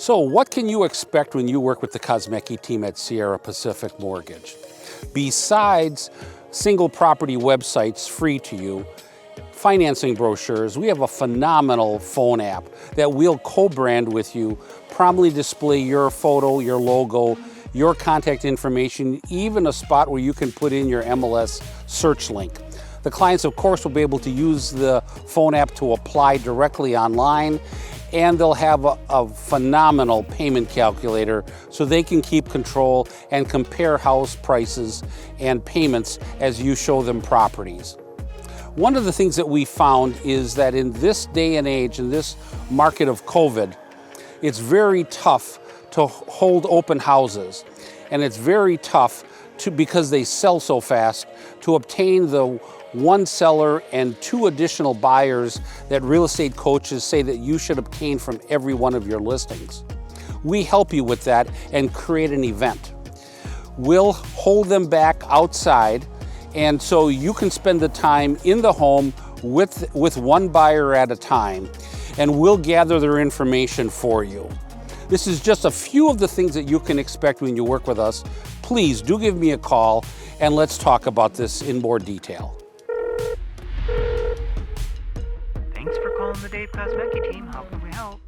So what can you expect when you work with the Kosmecki team at Sierra Pacific Mortgage? Besides single property websites free to you, financing brochures, we have a phenomenal phone app that we'll co-brand with you, prominently display your photo, your logo, your contact information, even a spot where you can put in your MLS search link. The clients, of course, will be able to use the phone app to apply directly online, and they'll have a phenomenal payment calculator so they can keep control and compare house prices and payments as you show them properties. One of the things that we found is that in this day and age, in this market of COVID, it's very tough to hold open houses. And it's very tough because they sell so fast, to obtain the one seller and 2 additional buyers that real estate coaches say that you should obtain from every one of your listings. We help you with that and create an event. We'll hold them back outside, and so you can spend the time in the home with one buyer at a time, and we'll gather their information for you. This is just a few of the things that you can expect when you work with us. Please do give me a call and let's talk about this in more detail. Thanks for calling the Dave Kosmecki team. How can we help?